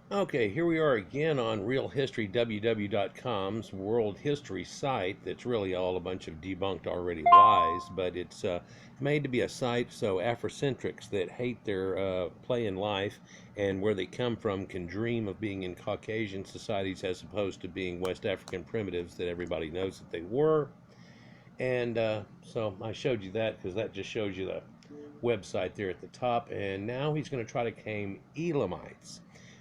Okay, here we are again on realhistorywww.com's world history site that's really all a bunch of debunked already lies, but it's made to be a site so Afrocentrics that hate their play in life and where they come from can dream of being in Caucasian societies as opposed to being West African primitives that everybody knows that they were. And so I showed you that because that just shows you the website there at the top. And now he's going to try to claim Elamites.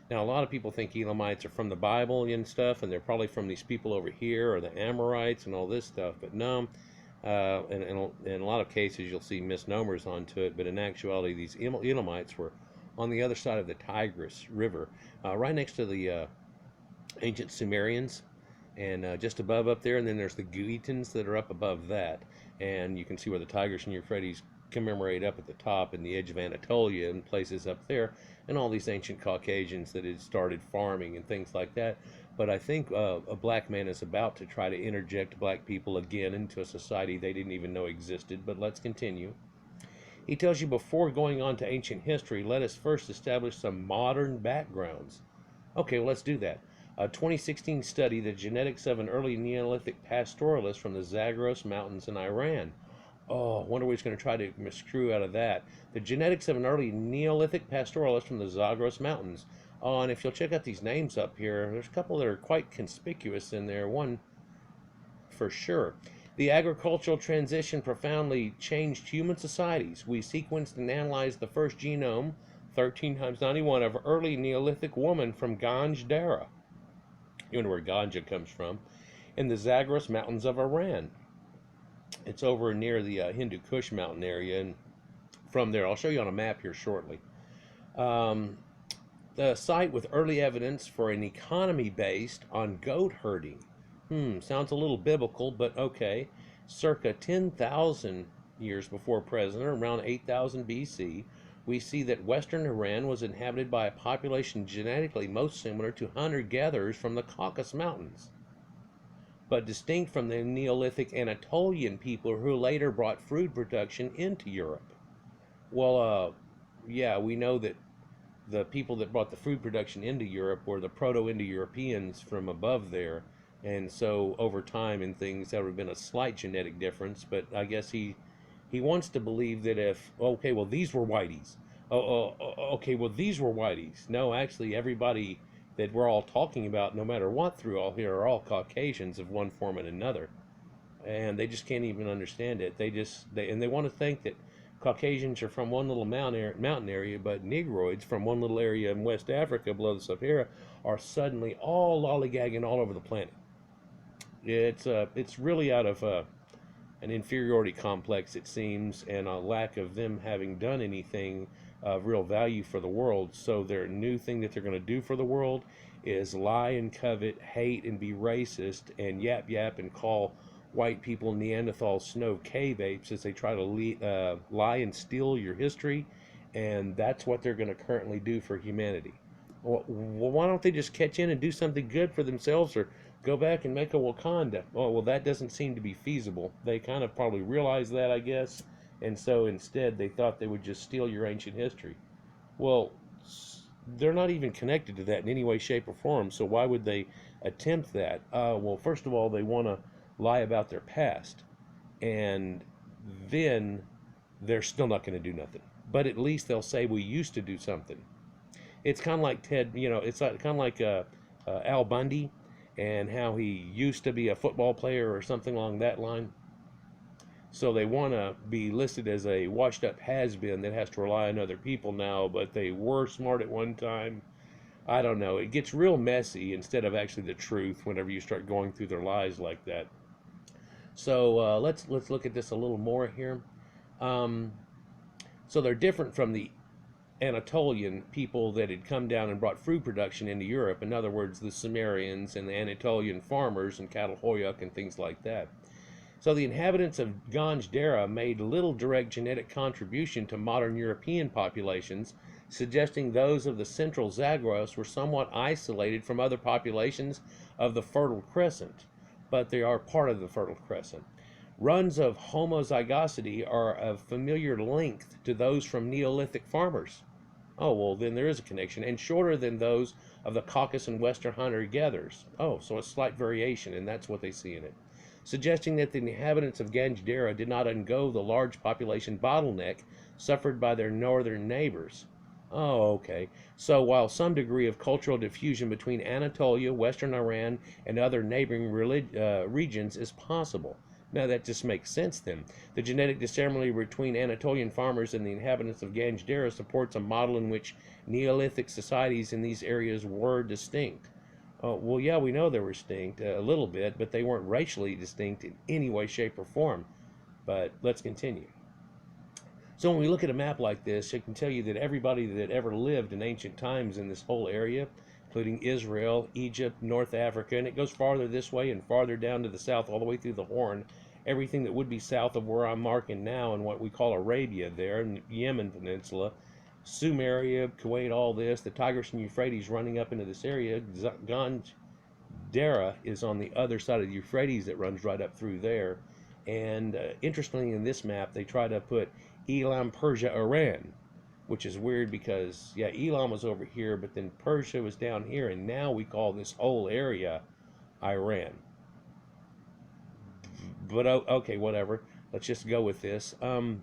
Now, a lot of people think Elamites are from the Bible and stuff, and they're probably from these people over here or the Amorites and all this stuff. But no, in a lot of cases, you'll see misnomers onto it. But in actuality, these Elamites were on the other side of the Tigris River, right next to the ancient Sumerians, and just above up there, and then there's the Guitans that are up above that, and you can see where the Tigris and Euphrates commemorate up at the top in the edge of Anatolia and places up there, and all these ancient Caucasians that had started farming and things like that. But I think a black man is about to try to interject black people again into a society they didn't even know existed. But let's continue. He tells you before going on to ancient history, let us first establish some modern backgrounds. Okay, well, let's do that. A 2016 study, the genetics of an early Neolithic pastoralist from the Zagros Mountains in Iran. Oh, I wonder what he's going to try to screw out of that. The genetics of an early Neolithic pastoralist from the Zagros Mountains. Oh, and if you'll check out these names up here, there's a couple that are quite conspicuous in there. One for sure. The agricultural transition profoundly changed human societies. We sequenced and analyzed the first genome, 13 times 91, of early Neolithic woman from Ganj Dareh. You know where ganja comes from, in the Zagros Mountains of Iran. It's over near the Hindu Kush mountain area, and from there, I'll show you on a map here shortly. Um, the site with early evidence for an economy based on goat herding. Sounds a little biblical, but okay. Circa 10,000 years before present, around 8,000 BC, we see that western Iran was inhabited by a population genetically most similar to hunter-gatherers from the Caucasus Mountains, but distinct from the Neolithic Anatolian people who later brought food production into Europe. Well, yeah, we know that the people that brought the food production into Europe were the Proto-Indo-Europeans from above there, and so over time and things, there would have been a slight genetic difference. But I guess he wants to believe that if, okay, well, these were whiteys. Okay, well, these were whiteys. No, actually, everybody that we're all talking about, no matter what, through all here, are all Caucasians of one form and another, and they just can't even understand it. They want to think that Caucasians are from one little mountain area, but Negroids from one little area in West Africa below the Sahara are suddenly all lollygagging all over the planet. It's really out of an inferiority complex, it seems, and a lack of them having done anything of real value for the world. So their new thing that they're going to do for the world is lie and covet, hate and be racist, and yap and call white people Neanderthal snow cave apes as they try to lie and steal your history. And that's what they're going to currently do for humanity. Well, why don't they just catch in and do something good for themselves, or go back and make a Wakanda? Oh, well, that doesn't seem to be feasible. They kind of probably realized that, I guess, and so instead they thought they would just steal your ancient history. Well, they're not even connected to that in any way, shape, or form, so why would they attempt that? Well, first of all, they want to lie about their past, and then they're still not going to do nothing. But at least they'll say we used to do something. It's kind of like Ted, it's kind of like Al Bundy and how he used to be a football player or something along that line. So they want to be listed as a washed up has-been that has to rely on other people now, but they were smart at one time. I don't know. It gets real messy instead of actually the truth whenever you start going through their lies like that. So let's look at this a little more here. Um, so they're different from the Anatolian people that had come down and brought food production into Europe. In other words, the Sumerians and the Anatolian farmers and cattle hoyuk and things like that. So the inhabitants of Ganj Dareh made little direct genetic contribution to modern European populations, suggesting those of the central Zagros were somewhat isolated from other populations of the Fertile Crescent, but they are part of the Fertile Crescent. Runs of homozygosity are of familiar length to those from Neolithic farmers. Oh, well, then there is a connection, and shorter than those of the Caucasus and Western hunter-gatherers. Oh, so a slight variation, and that's what they see in it. Suggesting that the inhabitants of Ganj Dareh did not undergo the large population bottleneck suffered by their northern neighbors. Oh, okay. So while some degree of cultural diffusion between Anatolia, Western Iran, and other neighboring regions is possible. Now that just makes sense then. The genetic dissimilarity between Anatolian farmers and the inhabitants of Ganj Dareh supports a model in which Neolithic societies in these areas were distinct. Well, yeah, we know they were distinct a little bit, but they weren't racially distinct in any way, shape, or form. But let's continue. So when we look at a map like this, it can tell you that everybody that ever lived in ancient times in this whole area, including Israel, Egypt, North Africa, and it goes farther this way and farther down to the south, all the way through the Horn, everything that would be south of where I'm marking now in what we call Arabia there, in the Yemen Peninsula, Sumeria, Kuwait, all this, the Tigris and Euphrates running up into this area. Ganj Dareh is on the other side of the Euphrates that runs right up through there. And interestingly, in this map, they try to put Elam, Persia, Iran, which is weird because, yeah, Elam was over here, but then Persia was down here, and now we call this whole area Iran. But okay, whatever. Let's just go with this. By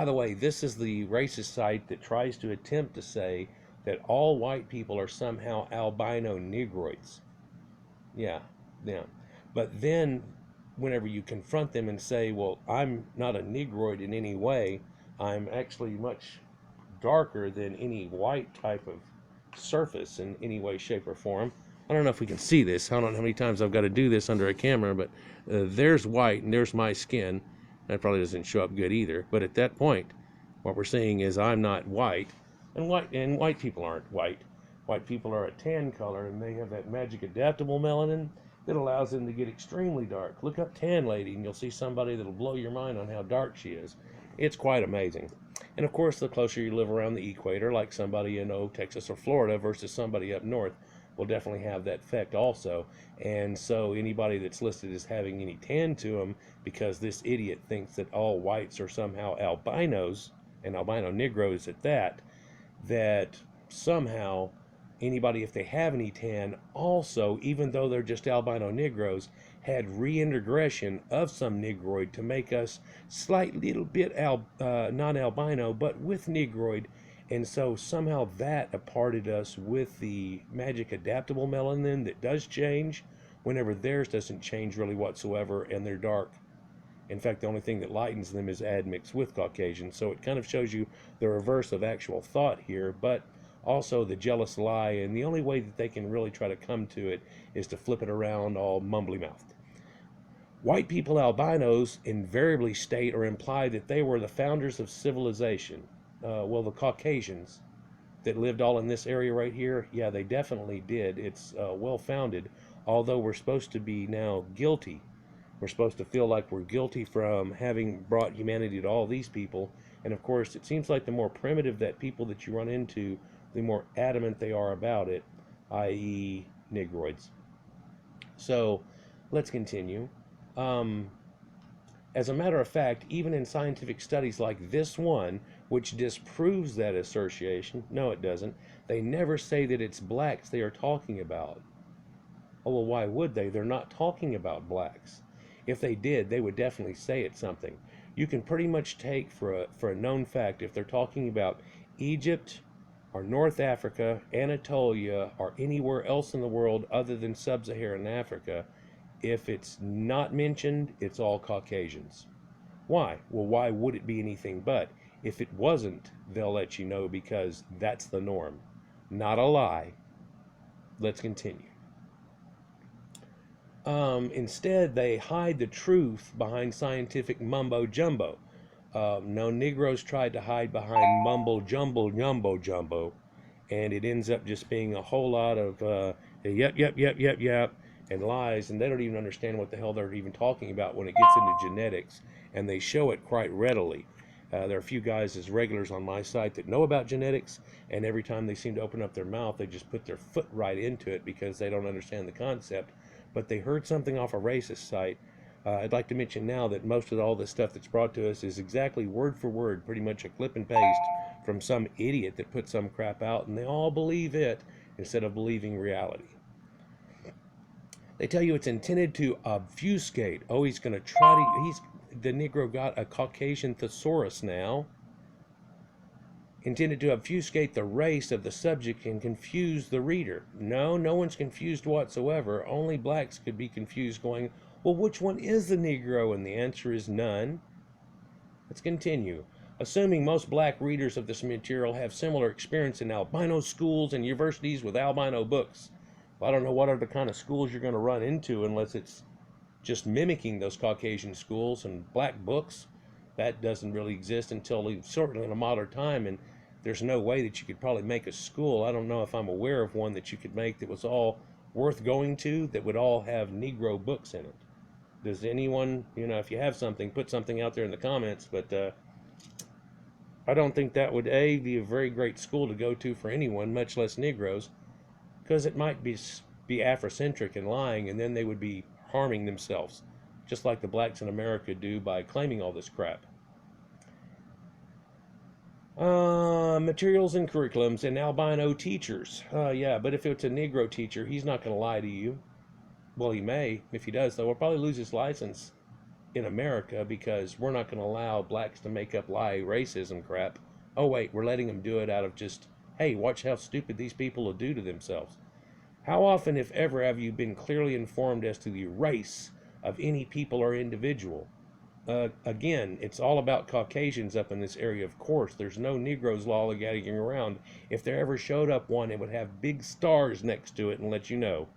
the way, this is the racist site that tries to attempt to say that all white people are somehow albino negroids. Yeah, yeah. But then, whenever you confront them and say, well, I'm not a negroid in any way, I'm actually much darker than any white type of surface in any way, shape, or form. I don't know if we can see this. I don't know how many times I've got to do this under a camera, but there's white and there's my skin. That probably doesn't show up good either. But at that point, what we're saying is I'm not white, and white people aren't white. White people are a tan color, and they have that magic adaptable melanin that allows them to get extremely dark. Look up tan lady, and you'll see somebody that'll blow your mind on how dark she is. It's quite amazing. And of course, the closer you live around the equator, like somebody in Texas or Florida versus somebody up north, will definitely have that effect also. And so anybody that's listed as having any tan to them, because this idiot thinks that all whites are somehow albinos, and albino negroes at that, that somehow anybody, if they have any tan, also, even though they're just albino negroes, had reintegration of some negroid to make us slight little bit non-albino, but with negroid. And so somehow that aparted us with the magic adaptable melanin that does change whenever theirs doesn't change really whatsoever, and they're dark. In fact, the only thing that lightens them is admixed with Caucasian. So it kind of shows you the reverse of actual thought here, but also the jealous lie. And the only way that they can really try to come to it is to flip it around all mumbly-mouthed. White people albinos invariably state or imply that they were the founders of civilization. Well, the Caucasians that lived all in this area right here, yeah, they definitely did. It's well-founded, although we're supposed to be now guilty. We're supposed to feel like we're guilty from having brought humanity to all these people. And of course, it seems like the more primitive that people that you run into, the more adamant they are about it, i.e. negroids. So let's continue. As a matter of fact, even in scientific studies like this one, which disproves that assertion, no, it doesn't, they never say that it's blacks they are talking about. Oh, well, why would they? They're not talking about blacks. If they did, they would definitely say it's something. You can pretty much take for a known fact, if they're talking about Egypt or North Africa, Anatolia, or anywhere else in the world other than sub-Saharan Africa, if it's not mentioned, it's all Caucasians. Why? Well, why would it be anything but? If it wasn't, they'll let you know because that's the norm. Not a lie. Let's continue. Instead, they hide the truth behind scientific mumbo-jumbo. No, Negroes tried to hide behind mumbo-jumbo, and it ends up just being a whole lot of yep, and lies, and they don't even understand what the hell they're even talking about when it gets into genetics, and they show it quite readily. There are a few guys as regulars on my site that know about genetics, and every time they seem to open up their mouth, they just put their foot right into it because they don't understand the concept. But they heard something off a racist site I'd like to mention now that most of all this stuff that's brought to us is exactly word for word, pretty much a clip and paste from some idiot that put some crap out, and they all believe it instead of believing reality. They tell you it's intended to obfuscate. Oh, he's going to try to. The Negro got a Caucasian thesaurus now. Intended to obfuscate the race of the subject and confuse the reader. No, no one's confused whatsoever. Only blacks could be confused, going, well, which one is the Negro? And the answer is none. Let's continue. Assuming most black readers of this material have similar experience in albino schools and universities with albino books. Well, I don't know what other kind of schools you're going to run into unless it's just mimicking those Caucasian schools and black books. That doesn't really exist until certainly in a modern time, and there's no way that you could probably make a school. I don't know if I'm aware of one that you could make that was all worth going to, that would all have Negro books in it. Does anyone, if you have something, put something out there in the comments, but I don't think that would be a very great school to go to for anyone, much less Negroes, because it might be Afrocentric and lying, and then they would be harming themselves, just like the blacks in America do by claiming all this crap. Materials and curriculums and albino teachers. Yeah, but if it's a Negro teacher, he's not going to lie to you. Well, he may. If he does, though, he'll probably lose his license in America because we're not going to allow blacks to make up lie racism crap. Oh, wait, we're letting them do it out of just, hey, watch how stupid these people will do to themselves. How often, if ever, have you been clearly informed as to the race of any people or individual? Again, it's all about Caucasians up in this area, of course. There's no Negroes lollygagging around. If there ever showed up one, it would have big stars next to it and let you know.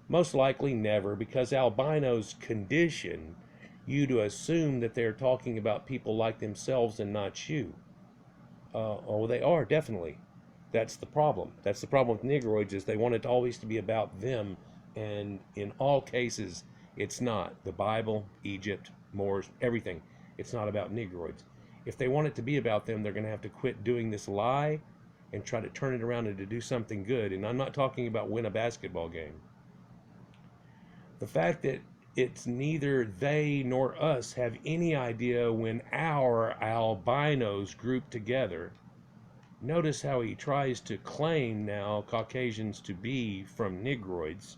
Most likely never, because albinos condition you to assume that they're talking about people like themselves and not you. Oh, they are, definitely. That's the problem. That's the problem with Negroids, is they want it always to be about them, and in all cases, it's not. The Bible, Egypt, Moors, everything. It's not about Negroids. If they want it to be about them, they're going to have to quit doing this lie and try to turn it around and to do something good. And I'm not talking about win a basketball game. The fact that it's neither they nor us have any idea when our albinos group together. Notice how he tries to claim now Caucasians to be from Negroids.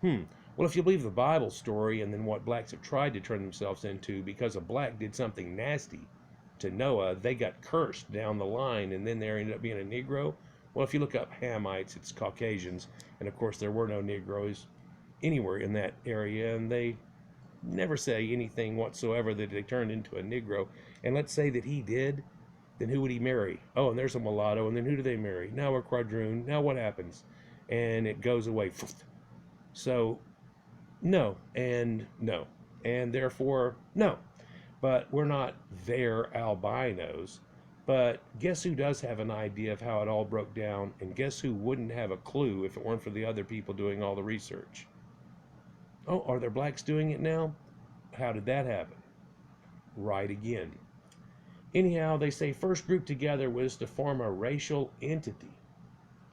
Well, if you believe the Bible story and then what blacks have tried to turn themselves into, because a black did something nasty to Noah, they got cursed down the line, and then there ended up being a Negro. Well, if you look up Hamites, it's Caucasians, and of course there were no Negroes anywhere in that area, and they never say anything whatsoever that they turned into a Negro. And let's say that he did, then who would he marry? Oh, and there's a mulatto, and then who do they marry? Now a quadroon. Now what happens? And it goes away. So no, and no, and therefore no. But we're not their albinos. But guess who does have an idea of how it all broke down, and guess who wouldn't have a clue if it weren't for the other people doing all the research? Oh, are there blacks doing it now? How did that happen? Right again. Anyhow, they say first group together was to form a racial entity.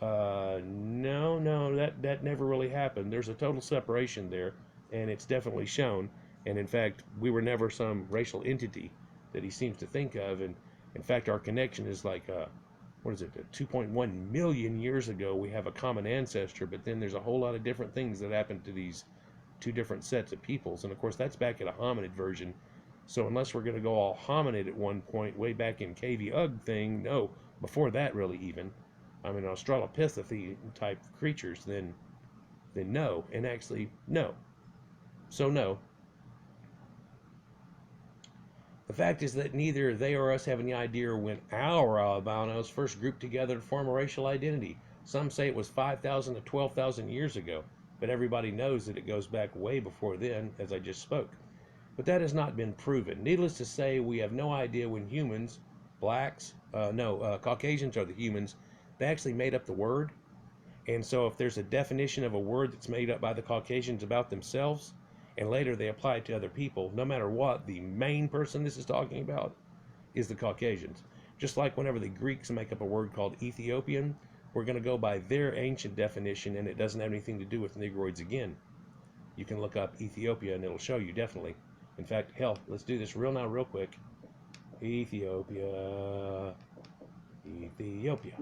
No, that never really happened. There's a total separation there, and it's definitely shown. And in fact, we were never some racial entity that he seems to think of. And in fact, our connection is like, 2.1 million years ago, we have a common ancestor, but then there's a whole lot of different things that happened to these two different sets of peoples. And of course, that's back at a hominid version. So unless we're going to go all hominid at one point, way back in KV-UG thing, no, before that really even, I mean, Australopithecine type creatures, then no, and actually no. So no. The fact is that neither they or us have any idea when our albinos first grouped together to form a racial identity. Some say it was 5,000 to 12,000 years ago, but everybody knows that it goes back way before then, as I just spoke. But that has not been proven. Needless to say, we have no idea when humans, Caucasians are the humans, they actually made up the word. And so if there's a definition of a word that's made up by the Caucasians about themselves, and later they apply it to other people, no matter what, the main person this is talking about is the Caucasians. Just like whenever the Greeks make up a word called Ethiopian, we're going to go by their ancient definition, and it doesn't have anything to do with Negroids again. You can look up Ethiopia and it'll show you definitely. In fact, hell, let's do this real quick. Ethiopia, Ethiopia.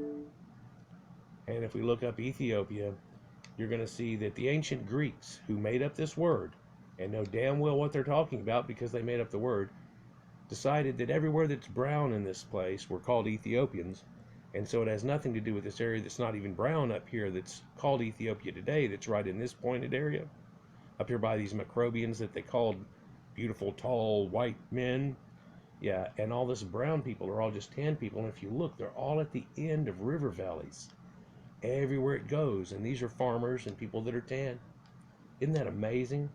And if we look up Ethiopia, you're going to see that the ancient Greeks who made up this word and know damn well what they're talking about because they made up the word, decided that everywhere that's brown in this place were called Ethiopians. And so it has nothing to do with this area that's not even brown up here that's called Ethiopia today, that's right in this pointed area up here by these Macrobians that they called beautiful, tall, white men. Yeah, and all this brown people are all just tan people. And if you look, they're all at the end of river valleys, everywhere it goes. And these are farmers and people that are tan. Isn't that amazing?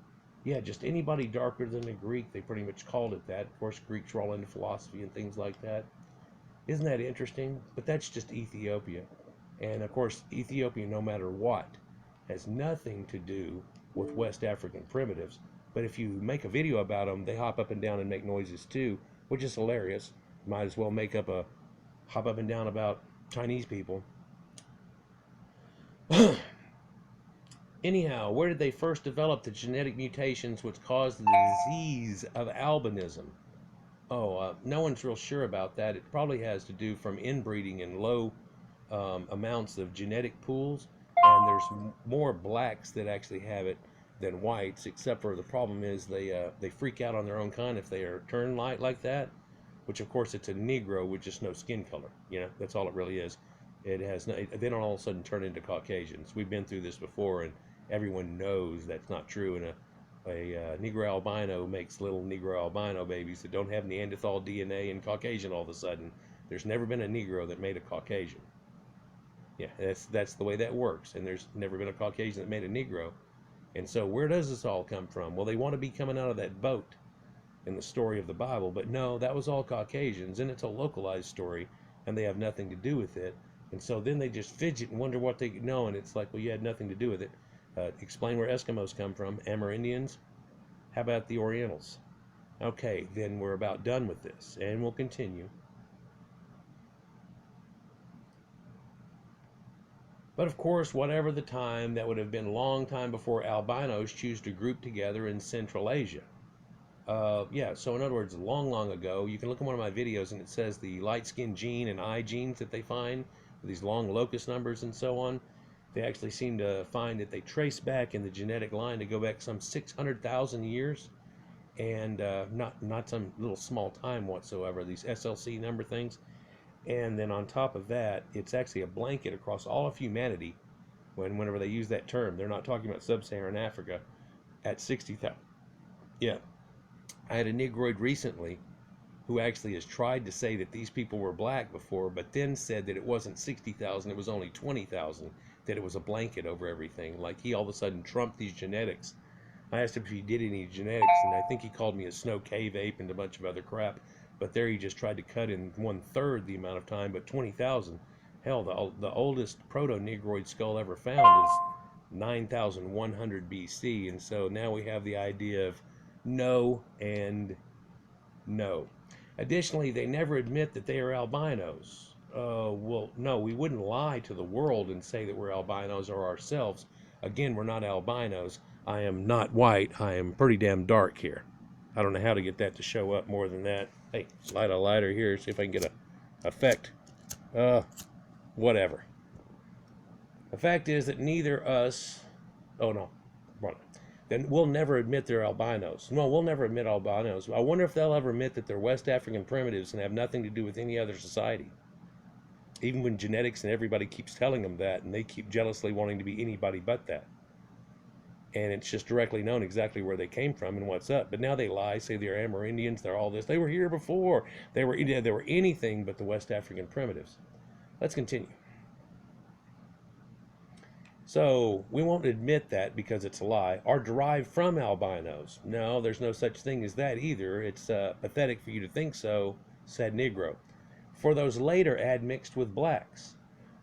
Yeah, just anybody darker than a Greek, they pretty much called it that. Of course, Greeks were all into philosophy and things like that. Isn't that interesting? But that's just Ethiopia. And of course, Ethiopia, no matter what, has nothing to do with West African primitives. But if you make a video about them, they hop up and down and make noises too, which is hilarious. Might as well make up a hop up and down about Chinese people. Anyhow, where did they first develop the genetic mutations which caused the disease of albinism? No one's real sure about that. It probably has to do from inbreeding in low amounts of genetic pools, and there's more blacks that actually have it than whites, except for the problem is they freak out on their own kind if they are turned light like that, which of course it's a Negro with just no skin color. You know, that's all it really is. It has no, they don't all of a sudden turn into Caucasians. We've been through this before, and everyone knows that's not true. And a Negro albino makes little Negro albino babies that don't have Neanderthal DNA and Caucasian all of a sudden. There's never been a Negro that made a Caucasian. Yeah, that's the way that works. And there's never been a Caucasian that made a Negro. And so where does this all come from? Well, they want to be coming out of that boat in the story of the Bible, but no, that was all Caucasians, and it's a localized story, and they have nothing to do with it. And so then they just fidget and wonder what they know, and it's like, well, you had nothing to do with it. Explain where Eskimos come from, Amerindians. How about the Orientals? Okay, then we're about done with this, and we'll continue. But of course, whatever the time, that would have been a long time before albinos choose to group together in Central Asia. Yeah, so in other words, long ago, you can look at one of my videos and it says the light skin gene and eye genes that they find, these long locus numbers and so on. They actually seem to find that they trace back in the genetic line to go back some 600,000 years, and not some little small time whatsoever, these SLC number things. And then on top of that, it's actually a blanket across all of humanity. Whenever they use that term, they're not talking about sub-Saharan Africa at 60,000. Yeah, I had a Negroid recently who actually has tried to say that these people were black before, but then said that it wasn't 60,000, it was only 20,000, that it was a blanket over everything. Like he all of a sudden trumped these genetics. I asked him if he did any genetics, and I think he called me a snow cave ape and a bunch of other crap. But there he just tried to cut in 1/3 the amount of time, but 20,000. Hell, the oldest proto-Negroid skull ever found is 9,100 BC, and so now we have the idea of no and no. Additionally, they never admit that they are albinos. Well, no, we wouldn't lie to the world and say that we're albinos or ourselves. Again, we're not albinos. I am not white. I am pretty damn dark here. I don't know how to get that to show up more than that. Hey, light a lighter here, see if I can get a effect. Whatever. The fact is that neither us, oh no, then we'll never admit they're albinos. No, we'll never admit albinos. I wonder if they'll ever admit that they're West African primitives and have nothing to do with any other society. Even when genetics and everybody keeps telling them that, and they keep jealously wanting to be anybody but that. And it's just directly known exactly where they came from and what's up. But now they lie, say they're Amerindians, they're all this. They were here before. They were anything but the West African primitives. Let's continue. So we won't admit that because it's a lie. Are derived from albinos. No, there's no such thing as that either. It's pathetic for you to think so, said Negro. For those later admixed with blacks.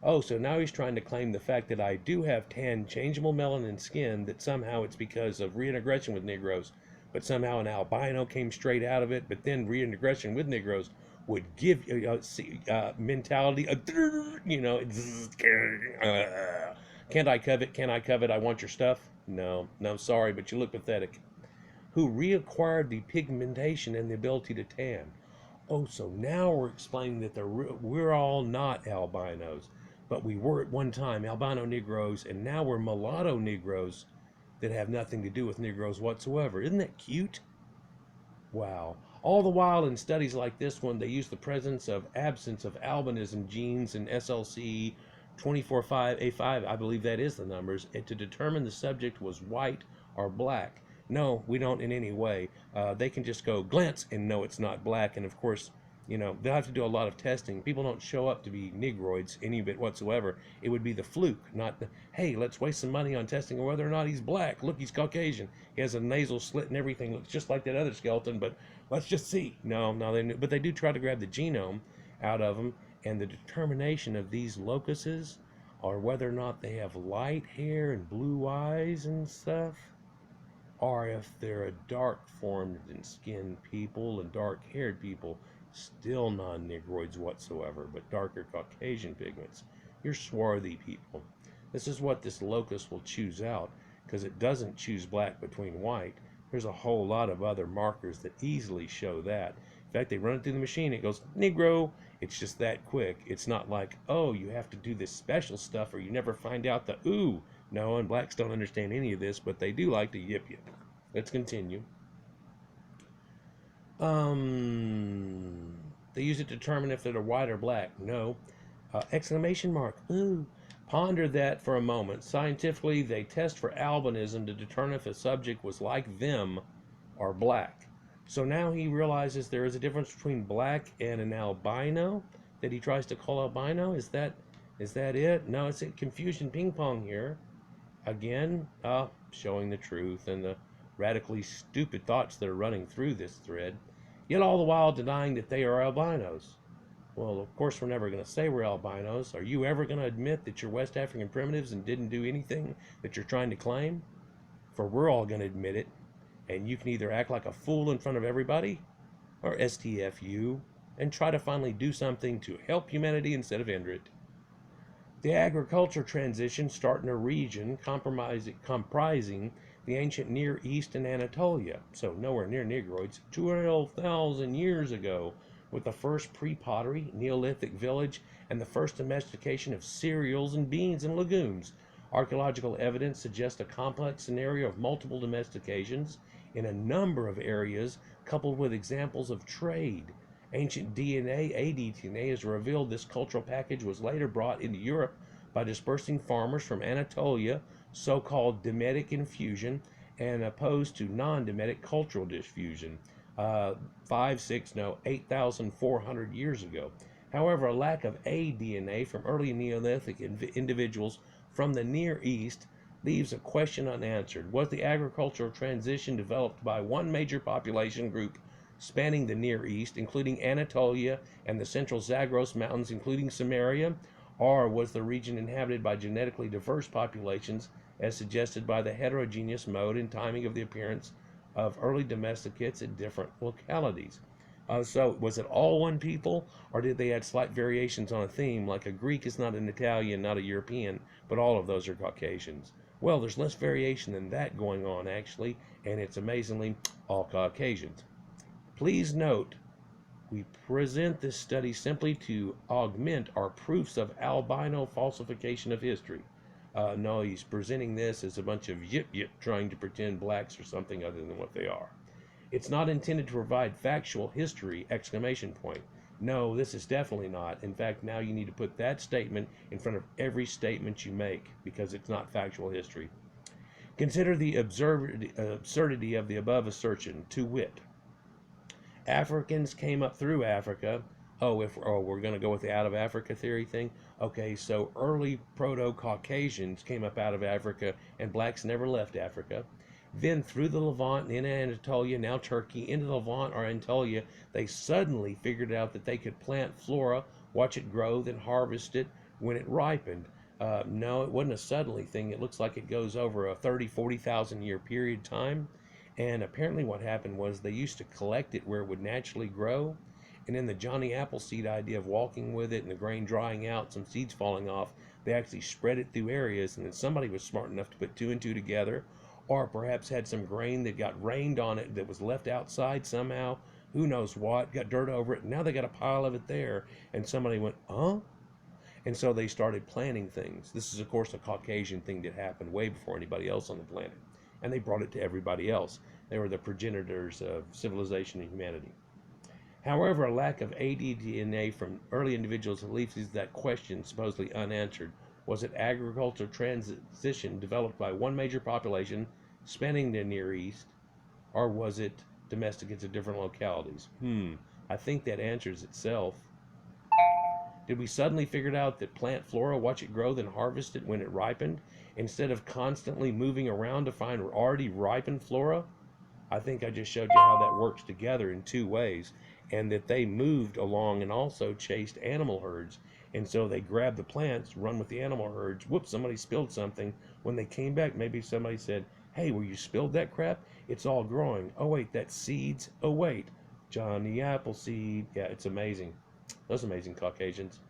Oh, so now he's trying to claim the fact that I do have tan, changeable melanin skin, that somehow it's because of reintegration with Negroes, but somehow an albino came straight out of it, but then reintegration with Negroes would give mentality, Can't I covet? Can't I covet? I want your stuff. No, no, sorry, but you look pathetic. Who reacquired the pigmentation and the ability to tan. Oh, so now we're explaining that we're all not albinos, but we were at one time albino Negroes, and now we're mulatto Negroes that have nothing to do with Negroes whatsoever. Isn't that cute? Wow. All the while in studies like this one, they use the absence of albinism genes in SLC 245A5, I believe that is the numbers, and to determine the subject was white or black. No, we don't in any way. They can just go glance and know it's not black. And of course, they'll have to do a lot of testing. People don't show up to be Negroids any bit whatsoever. It would be the fluke, not the, hey, let's waste some money on testing whether or not he's black. Look, he's Caucasian. He has a nasal slit and everything. Looks just like that other skeleton, but let's just see. No, but they do try to grab the genome out of them, and the determination of these locuses, or whether or not they have light hair and blue eyes and stuff, or if they're a dark formed and skinned people and dark haired people, still non-Negroids whatsoever, but darker Caucasian pigments. You're swarthy people. This is what this locus will choose out, because it doesn't choose black between white. There's a whole lot of other markers that easily show that. In fact, they run it through the machine, it goes, Negro. It's just that quick. It's not like, oh, you have to do this special stuff or you never find out the ooh. No, and blacks don't understand any of this, but they do like to yip yip. Let's continue. They use it to determine if they're white or black. No. Exclamation mark. Ooh. Ponder that for a moment. Scientifically, they test for albinism to determine if a subject was like them or black. So now he realizes there is a difference between black and an albino that he tries to call albino. Is that it? No, it's a confusion ping pong here. Again, showing the truth and the radically stupid thoughts that are running through this thread, yet all the while denying that they are albinos. Well, of course, we're never going to say we're albinos. Are you ever going to admit that you're West African primitives and didn't do anything that you're trying to claim? For we're all going to admit it, and you can either act like a fool in front of everybody, or STFU, and try to finally do something to help humanity instead of hinder it. The agriculture transition start in a region comprising the ancient Near East and Anatolia, so nowhere near Negroids, 12,000 years ago, with the first pre-pottery Neolithic village and the first domestication of cereals and beans in lagoons. Archaeological evidence suggests a complex scenario of multiple domestications in a number of areas, coupled with examples of trade. Ancient DNA, ADTNA, has revealed this cultural package was later brought into Europe by dispersing farmers from Anatolia, so-called Demetic infusion, and opposed to non-Demetic cultural diffusion, 8,400 years ago. However, a lack of ADNA from early Neolithic individuals from the Near East leaves a question unanswered. Was the agricultural transition developed by one major population group spanning the Near East, including Anatolia and the central Zagros Mountains, including Samaria, or was the region inhabited by genetically diverse populations, as suggested by the heterogeneous mode and timing of the appearance of early domesticates at different localities? So was it all one people, or did they add slight variations on a theme, like a Greek is not an Italian, not a European, but all of those are Caucasians? Well, there's less variation than that going on, actually, and it's amazingly all Caucasians. Please note, we present this study simply to augment our proofs of albino falsification of history. No, he's presenting this as a bunch of yip trying to pretend blacks are something other than what they are. It's not intended to provide factual history, exclamation point. No, this is definitely not. In fact, now you need to put that statement in front of every statement you make, because it's not factual history. Consider the absurdity of the above assertion, to wit, Africans came up through Africa. We're going to go with the out of Africa theory thing. Okay, so early proto-Caucasians came up out of Africa, and blacks never left Africa. Then through the Levant and in Anatolia, now Turkey, into the Levant or Anatolia, they suddenly figured out that they could plant flora, watch it grow, then harvest it when it ripened. No, it wasn't a suddenly thing. It looks like it goes over a 40,000 year period of time. And apparently what happened was they used to collect it where it would naturally grow, And in the Johnny Appleseed idea of walking with it and the grain drying out, some seeds falling off, they actually spread it through areas, and then somebody was smart enough to put two and two together, or perhaps had some grain that got rained on it that was left outside somehow. Who knows what? Got dirt over it. And now they got a pile of it there, and somebody went, huh? And so they started planting things. This is, of course, a Caucasian thing that happened way before anybody else on the planet. And they brought it to everybody else. They were the progenitors of civilization and humanity. However, a lack of AD-DNA from early individuals leaves that question supposedly unanswered. Was it agricultural transition developed by one major population spanning the Near East, or was it domesticates of different localities? I think that answers itself. Did we suddenly figure out that plant flora, watch it grow, then harvest it when it ripened, instead of constantly moving around to find already ripened flora? I think I just showed you how that works together in two ways, and that they moved along and also chased animal herds. And so they grabbed the plants, run with the animal herds. Whoops, somebody spilled something. When they came back, maybe somebody said, hey, where you spilled that crap? It's all growing. Oh, wait, that's seeds. Oh, wait, Johnny Appleseed. Yeah, it's amazing. Those amazing Caucasians.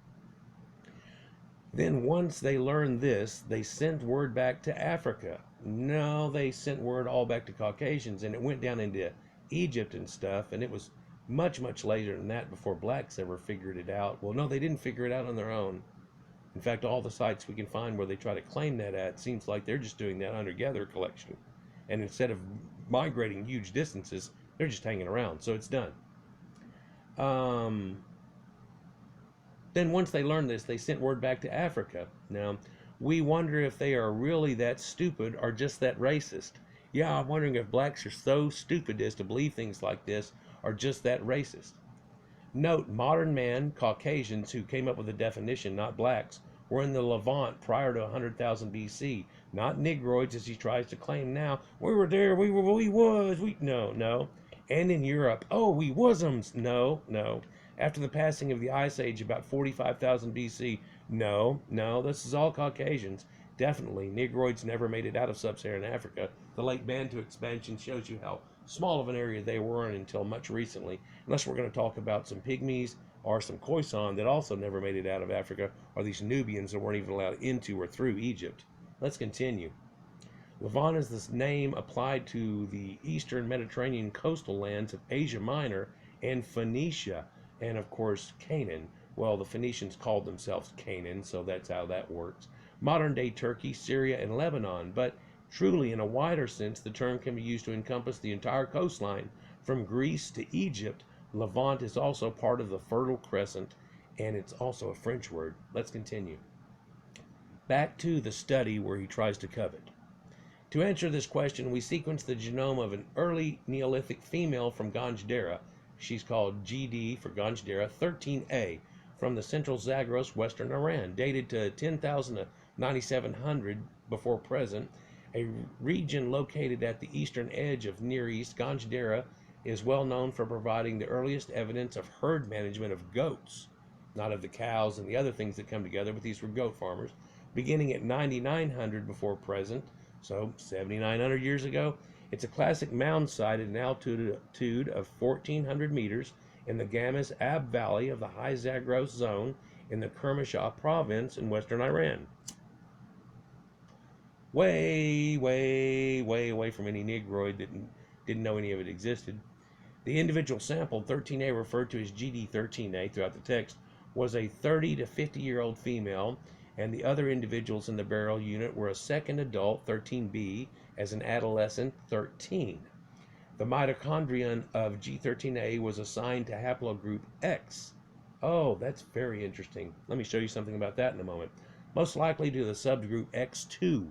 Then once they learned this, they sent word back to Africa. No, they sent word all back to Caucasians, and it went down into Egypt and stuff, and it was much, much later than that before blacks ever figured it out. Well, no, they didn't figure it out on their own. In fact, all the sites we can find where they try to claim that at, seems like they're just doing that hunter-gatherer collection. And instead of migrating huge distances, they're just hanging around, so it's done. Then once they learned this, they sent word back to Africa. Now, we wonder if they are really that stupid or just that racist. Yeah, I'm wondering if blacks are so stupid as to believe things like this or just that racist. Note, modern man, Caucasians, who came up with the definition, not blacks, were in the Levant prior to 100,000 BC. Not Negroids, as he tries to claim now. We were there, no. And in Europe, oh, we wasums, no. After the passing of the Ice Age, about 45,000 BC, no, this is all Caucasians. Definitely, Negroids never made it out of sub-Saharan Africa. The late Bantu expansion shows you how small of an area they were in until much recently, unless we're going to talk about some pygmies or some Khoisan that also never made it out of Africa, or these Nubians that weren't even allowed into or through Egypt. Let's continue. Levant is this name applied to the eastern Mediterranean coastal lands of Asia Minor and Phoenicia, and of course Canaan. Well, the Phoenicians called themselves Canaan, so that's how that works. Modern day Turkey, Syria, and Lebanon, but truly in a wider sense, the term can be used to encompass the entire coastline from Greece to Egypt. Levant is also part of the Fertile Crescent, and it's also a French word. Let's continue. Back to the study where he tries to covet. To answer this question, we sequence the genome of an early Neolithic female from Ganj Dareh. She's called GD for Ganj Dareh 13A, from the central Zagros, western Iran, dated to 10,000 to 9,700 before present. A region located at the eastern edge of Near East, Ganj Dareh is well known for providing the earliest evidence of herd management of goats, not of the cows and the other things that come together, but these were goat farmers, beginning at 9,900 before present, so 7,900 years ago. It's a classic mound site at an altitude of 1,400 meters in the Gamaz Ab Valley of the High Zagros Zone in the Kermanshah province in western Iran. Way away from any Negroid that didn't know any of it existed. The individual sampled, 13A, referred to as GD13A throughout the text, was a 30 to 50-year-old female, and the other individuals in the burial unit were a second adult, 13B, as an adolescent, 13. The mitochondrion of G13A was assigned to haplogroup X. Oh, that's very interesting. Let me show you something about that in a moment. Most likely to the subgroup X2,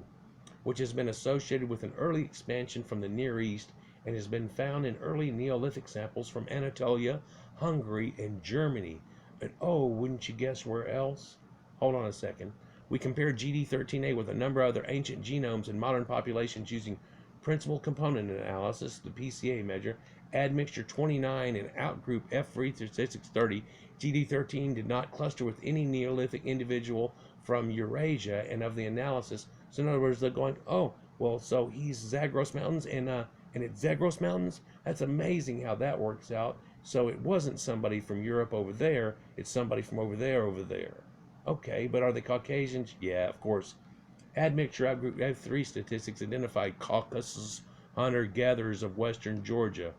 which has been associated with an early expansion from the Near East and has been found in early Neolithic samples from Anatolia, Hungary, and Germany. And oh, wouldn't you guess where else? Hold on a second. We compared GD13A with a number of other ancient genomes in modern populations using principal component analysis, the PCA measure, admixture 29 and outgroup F33630. GD13 did not cluster with any Neolithic individual from Eurasia and of the analysis. So in other words, they're going, oh, well, so he's Zagros Mountains and it's Zagros Mountains? That's amazing how that works out. So it wasn't somebody from Europe over there, it's somebody from over there over there. Okay, but are they Caucasians? Yeah, of course. Admixture outgroup. I have 3 statistics identified Caucasus hunter-gatherers of western Georgia.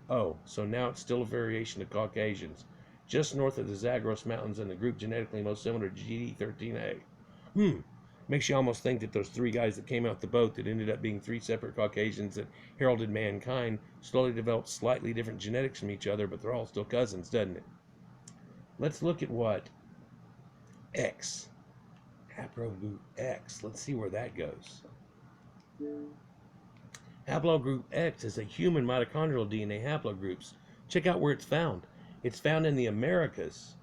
Oh, so now it's still a variation of Caucasians. Just north of the Zagros Mountains and the group genetically most similar to GD13A. Makes you almost think that those 3 guys that came out the boat that ended up being 3 separate Caucasians that heralded mankind slowly developed slightly different genetics from each other, but they're all still cousins, doesn't it? Let's look at what X, haplogroup X, let's see where that goes. Haplogroup X is a human mitochondrial DNA haplogroups. Check out where it's found. It's found in the Americas.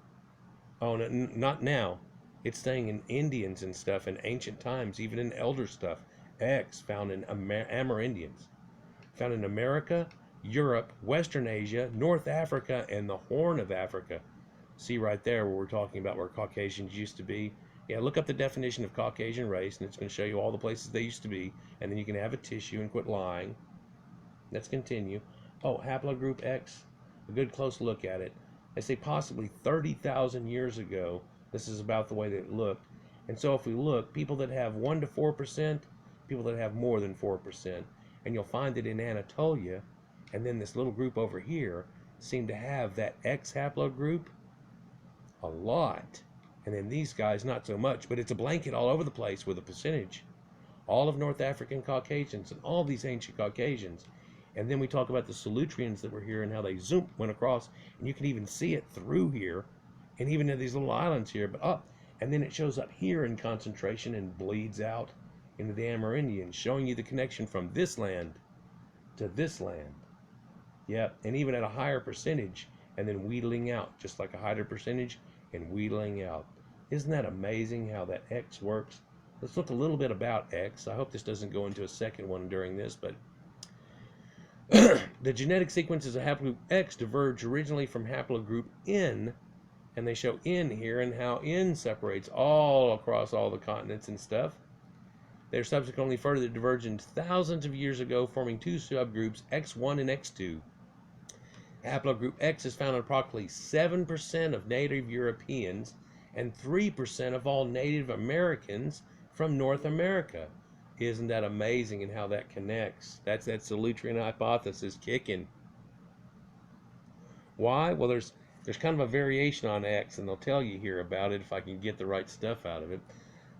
Oh, no, not now. It's staying in Indians and stuff in ancient times, even in elder stuff. X found in Amerindians. Found in America, Europe, Western Asia, North Africa, and the Horn of Africa. See right there where we're talking about where Caucasians used to be. Yeah, look up the definition of Caucasian race, and it's going to show you all the places they used to be, and then you can have a tissue and quit lying. Let's continue. Oh, haplogroup X, a good close look at it. They say possibly 30,000 years ago, this is about the way that it looked. And so if we look, people that have 1 to 4%, people that have more than 4%, and you'll find that in Anatolia, and then this little group over here, seem to have that X haplogroup a lot. And then these guys, not so much, but it's a blanket all over the place with a percentage. All of North African Caucasians and all these ancient Caucasians. And then we talk about the Solutreans that were here and how they went across, and you can even see it through here, and even in these little islands here, but up. And then it shows up here in concentration and bleeds out into the Amerindians, showing you the connection from this land to this land. Yep, and even at a higher percentage, and then wheedling out, just like a higher percentage and wheedling out. Isn't that amazing how that X works? Let's look a little bit about X. I hope this doesn't go into a second one during this, but the genetic sequences of haplogroup X diverge originally from haplogroup N, and they show N here and how N separates all across all the continents and stuff. They're subsequently further divergent thousands of years ago, forming 2 subgroups, X1 and X2. Haplogroup X is found in approximately 7% of native Europeans and 3% of all Native Americans from North America. Isn't that amazing and how that connects? That's that Solutrean hypothesis kicking. Why? Well, there's kind of a variation on X, and they'll tell you here about it if I can get the right stuff out of it.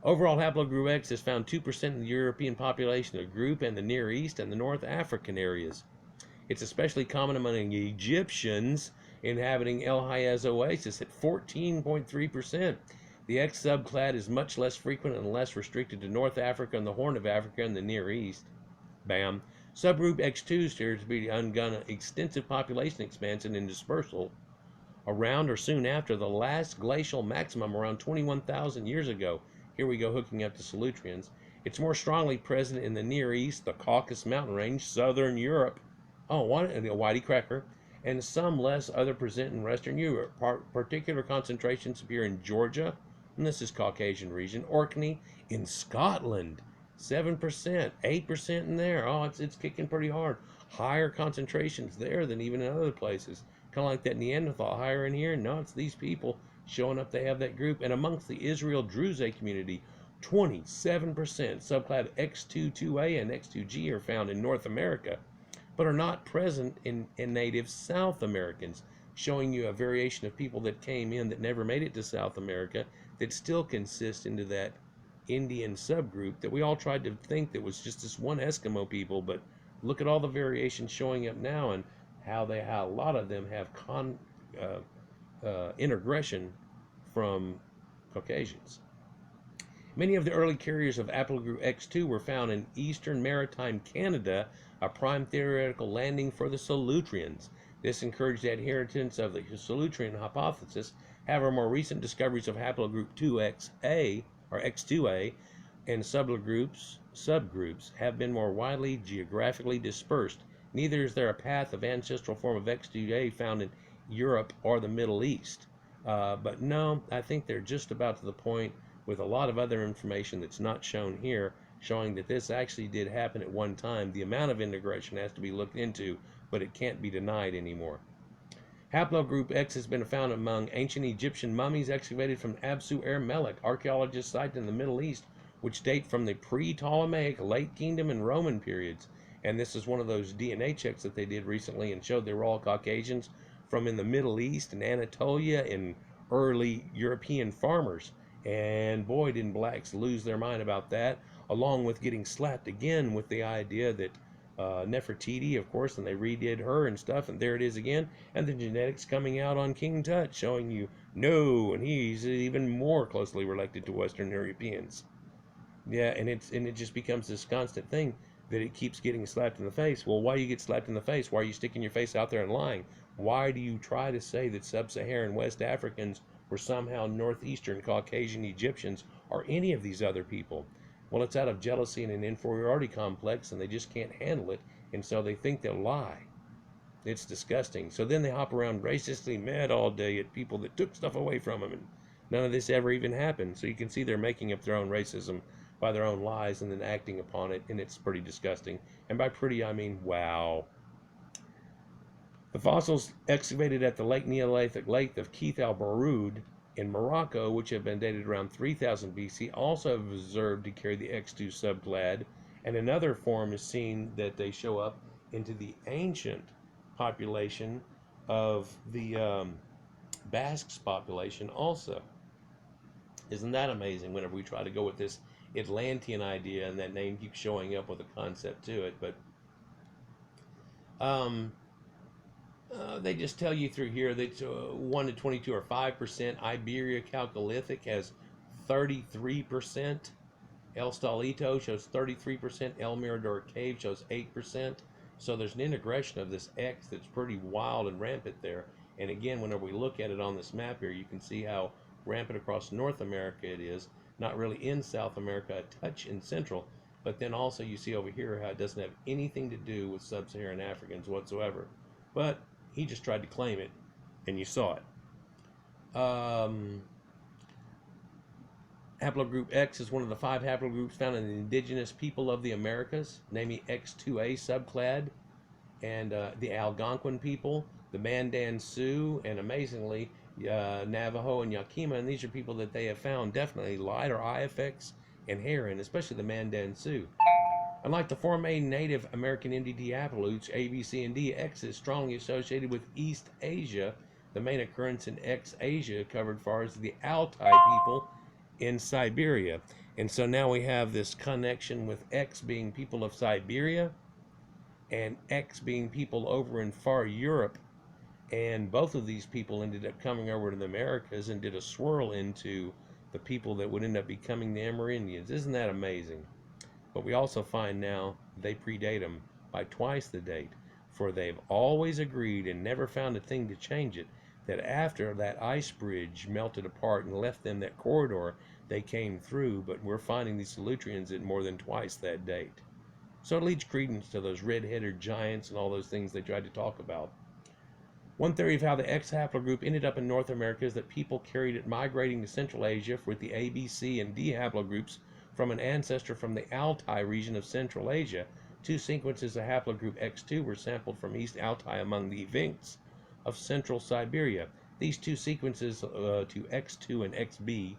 Overall, haplogroup X is found 2% in the European population of the group and the Near East and the North African areas. It's especially common among Egyptians inhabiting El Hayez Oasis at 14.3%. The X subclad is much less frequent and less restricted to North Africa and the Horn of Africa and the Near East. Bam. Subgroup X2 appears to be undergone extensive population expansion and dispersal around or soon after the last glacial maximum around 21,000 years ago. Here we go hooking up to Solutreans. It's more strongly present in the Near East, the Caucasus Mountain Range, Southern Europe. Oh, one, a whitey cracker. And some less other present in Western Europe. Particular concentrations appear in Georgia, and this is Caucasian region. Orkney in Scotland, 7%, 8% in there. Oh, it's kicking pretty hard. Higher concentrations there than even in other places. Kind of like that Neanderthal higher in here. No, it's these people showing up. They have that group. And amongst the Israel Druze community, 27% subclad X22A and X2G are found in North America, but are not present in native South Americans, showing you a variation of people that came in that never made it to South America that still consist into that Indian subgroup that we all tried to think that was just this one Eskimo people, but look at all the variations showing up now and how a lot of them have integration from Caucasians. Many of the early carriers of haplogroup X2 were found in eastern maritime Canada, a prime theoretical landing for the Solutreans. This encouraged the adherents of the Solutrean hypothesis. However, more recent discoveries of haplogroup 2XA or X2A and subgroups have been more widely geographically dispersed. Neither is there a path of ancestral form of X2A found in Europe or the Middle East. But no, I think they're just about to the point with a lot of other information that's not shown here, showing that this actually did happen at one time. The amount of integration has to be looked into, but it can't be denied anymore. Haplogroup X has been found among ancient Egyptian mummies excavated from Absu Ermelek, archaeologists cite in the Middle East, which date from the pre-Ptolemaic, late Kingdom, and Roman periods. And this is one of those DNA checks that they did recently and showed they were all Caucasians from in the Middle East and Anatolia and early European farmers. And boy, didn't blacks lose their mind about that, along with getting slapped again with the idea that Nefertiti, of course, and they redid her and stuff, and there it is again, and the genetics coming out on King Tut, showing you no, and he's even more closely related to Western Europeans. Yeah, and it just becomes this constant thing that it keeps getting slapped in the face. Well, why do you get slapped in the face? Why are you sticking your face out there and lying? Why do you try to say that sub-Saharan West Africans were somehow northeastern Caucasian Egyptians or any of these other people? Well, it's out of jealousy and an inferiority complex, and they just can't handle it, and so they think they'll lie. It's disgusting. So then they hop around racistly mad all day at people that took stuff away from them, and none of this ever even happened. So you can see they're making up their own racism by their own lies and then acting upon it, and it's pretty disgusting. And by pretty, I mean wow. The fossils excavated at the Lake Neolithic Lake of Keith al Baroud in Morocco, which have been dated around 3000 BC, also have observed to carry the X2 subclad, and another form is seen that they show up into the ancient population of the Basques population also. Isn't that amazing whenever we try to go with this Atlantean idea and that name keeps showing up with a concept to it? But they just tell you through here that 1 to 22 or 5%. Iberia Chalcolithic has 33%. El Stalito shows 33%. El Mirador Cave shows 8%. So there's an integration of this X that's pretty wild and rampant there. And again, whenever we look at it on this map here, you can see how rampant across North America it is. Not really in South America, a touch in Central. But then also you see over here how it doesn't have anything to do with sub-Saharan Africans whatsoever. But he just tried to claim it, and you saw it. Haplogroup X is one of the 5 haplogroups found in the indigenous people of the Americas, namely X2A subclad, and the Algonquin people, the Mandan Sioux, and amazingly, Navajo and Yakima, and these are people that they have found definitely lighter eye effects and hair in, especially the Mandan Sioux. Unlike the 4 main Native American MDT haplogroups, A, B, C, and D, X is strongly associated with East Asia. The main occurrence in X Asia covered far as the Altai people in Siberia. And so now we have this connection with X being people of Siberia and X being people over in far Europe. And both of these people ended up coming over to the Americas and did a swirl into the people that would end up becoming the Amerindians. Isn't that amazing? But we also find now they predate them by twice the date, for they've always agreed and never found a thing to change it, that after that ice bridge melted apart and left them that corridor, they came through, but we're finding these Solutreans at more than twice that date. So it leads credence to those red-headed giants and all those things they tried to talk about. One theory of how the X haplogroup ended up in North America is that people carried it migrating to Central Asia with the A, B, C, and D haplogroups from an ancestor from the Altai region of Central Asia. 2 sequences of haplogroup X2 were sampled from East Altai among the Evinks of Central Siberia. These 2 sequences to X2 and XB,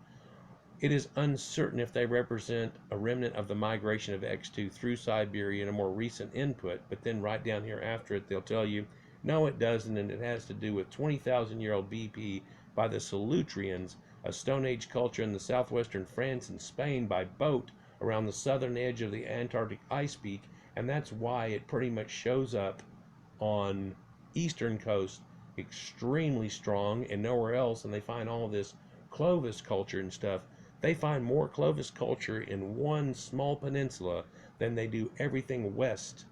it is uncertain if they represent a remnant of the migration of X2 through Siberia in a more recent input, but then right down here after it they'll tell you, no it doesn't, and it has to do with 20,000-year-old BP by the Solutreans, a Stone Age culture in the southwestern France and Spain by boat around the southern edge of the Antarctic ice peak, and that's why it pretty much shows up on eastern coast extremely strong and nowhere else. And they find all this Clovis culture and stuff. They find more Clovis culture in one small peninsula than they do everything west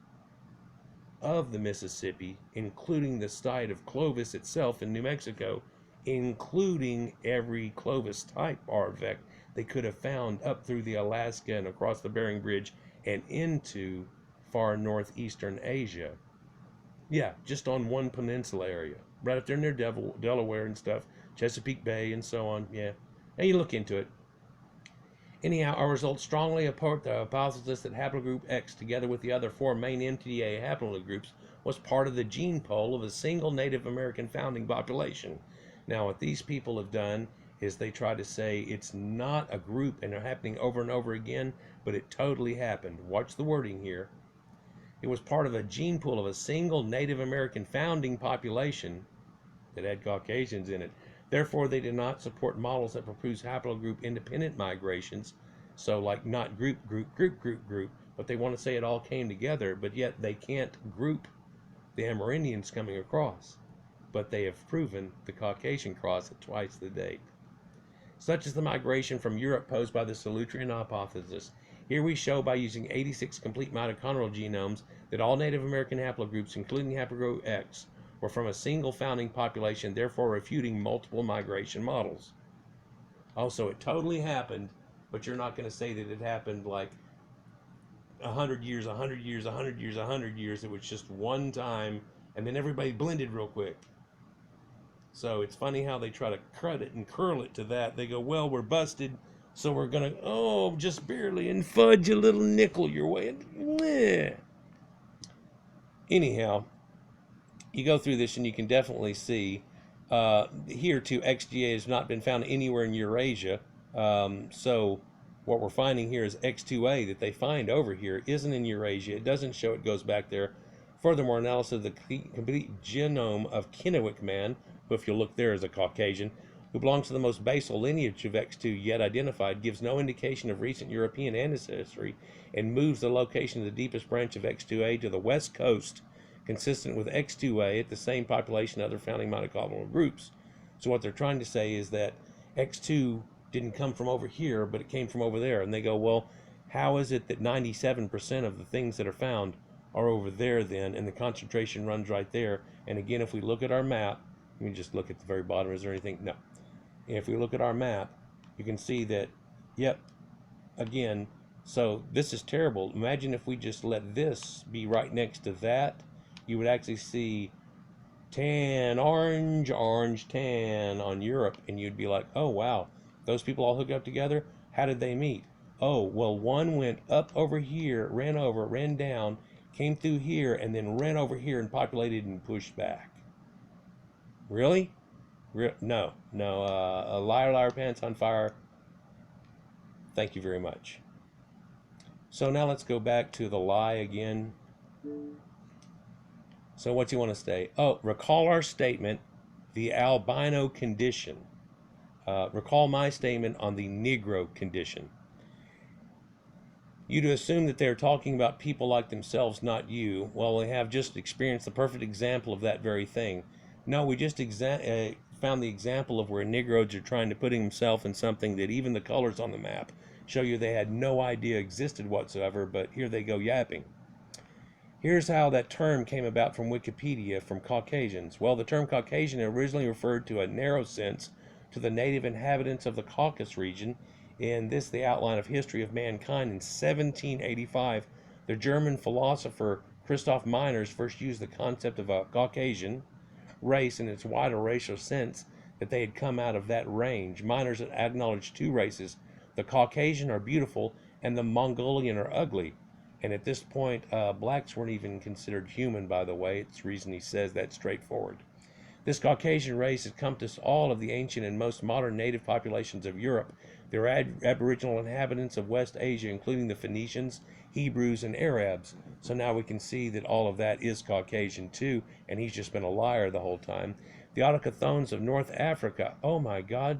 of the Mississippi, including the site of Clovis itself in New Mexico, including every Clovis type artifact they could have found up through the Alaska and across the Bering Bridge and into far northeastern Asia. Yeah, just on one peninsula area, right up there near Delaware and stuff, Chesapeake Bay and so on. Yeah, and you look into it. Anyhow, our results strongly support the hypothesis that haplogroup X, together with the other 4 main MTDA haplogroups, was part of the gene pool of a single Native American founding population. Now, what these people have done is they try to say it's not a group and they're happening over and over again, but it totally happened. Watch the wording here. It was part of a gene pool of a single Native American founding population that had Caucasians in it. Therefore, they did not support models that propose haplogroup independent migrations. So, like, not group, but they want to say it all came together, but yet they can't group the Amerindians coming across. But they have proven the Caucasian cross at twice the date. Such is the migration from Europe posed by the Solutrean hypothesis. Here we show by using 86 complete mitochondrial genomes that all Native American haplogroups, including haplogroup X, were from a single founding population, therefore refuting multiple migration models. Also, it totally happened, but you're not going to say that it happened like 100 years, 100 years, 100 years, 100 years. It was just one time, and then everybody blended real quick. So it's funny how they try to cut it and curl it to that. They go, well, we're busted, so we're going to, just barely, and fudge a little nickel your way. Anyhow, you go through this and you can definitely see here too, XGA has not been found anywhere in Eurasia. So what we're finding here is X2A that they find over here isn't in Eurasia. It doesn't show it goes back there. Furthermore, analysis of the complete genome of Kennewick man, who if you look there is a Caucasian, who belongs to the most basal lineage of X2 yet identified, gives no indication of recent European ancestry and moves the location of the deepest branch of X2A to the west coast, consistent with X2A at the same population of other founding mitochondrial groups. So what they're trying to say is that X2 didn't come from over here, but it came from over there. And they go, well, how is it that 97% of the things that are found are over there then, and the concentration runs right there? And again, if we look at our map, let me just look at the very bottom. Is there anything? No. If we look at our map, you can see that, yep, again, so this is terrible. Imagine if we just let this be right next to that. You would actually see tan, orange, tan on Europe, and you'd be like, oh, wow, those people all hooked up together? How did they meet? Oh, well, one went up over here, ran over, ran down, came through here, and then ran over here and populated and pushed back. Really? No. A liar, pants on fire. Thank you very much. So now let's go back to the lie again. So what do you want to say? Oh, recall our statement, the albino condition. Recall my statement on the Negro condition. You to assume that they're talking about people like themselves, not you. Well, we have just experienced the perfect example of that very thing. No, we just found the example of where Negroes are trying to put himself in something that even the colors on the map show you they had no idea existed whatsoever, but here they go yapping. Here's how that term came about from Wikipedia, from Caucasians. Well, the term Caucasian originally referred to a narrow sense to the native inhabitants of the Caucasus region. In this, the outline of history of mankind, in 1785, the German philosopher Christoph Meiners first used the concept of a Caucasian race in its wider racial sense, that they had come out of that range. Meiners acknowledged two races. The Caucasian are beautiful and the Mongolian are ugly. And at this point, blacks weren't even considered human, by the way. It's the reason he says that straightforward. This Caucasian race encompassed all of the ancient and most modern native populations of Europe. There were aboriginal inhabitants of West Asia, including the Phoenicians, Hebrews, and Arabs. So now we can see that all of that is Caucasian too, and he's just been a liar the whole time. The Autochthones of North Africa, oh my God.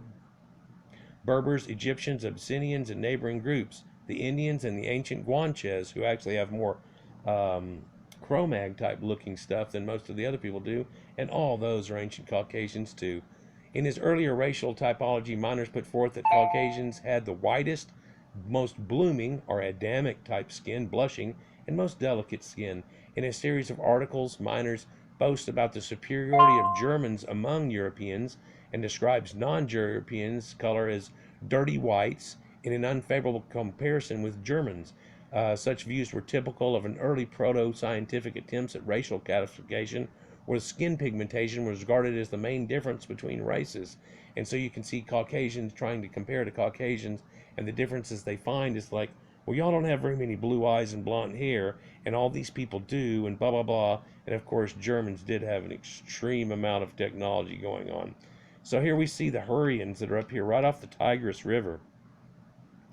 Berbers, Egyptians, Abyssinians, and neighboring groups. The Indians and the ancient Guanches, who actually have more Cro-Mag type looking stuff than most of the other people do, and all those are ancient Caucasians too. In his earlier racial typology, Meiners put forth that Caucasians had the whitest, most blooming or Adamic type skin, blushing, and most delicate skin. In a series of articles, Meiners boasts about the superiority of Germans among Europeans and describes non-Europeans' color as dirty whites in an unfavorable comparison with Germans. Such views were typical of an early proto-scientific attempts at racial classification, where skin pigmentation was regarded as the main difference between races. And so you can see Caucasians trying to compare to Caucasians, and the differences they find is like, well, y'all don't have very many blue eyes and blonde hair, and all these people do, and blah, blah, blah. And of course, Germans did have an extreme amount of technology going on. So here we see the Hurrians that are up here right off the Tigris River.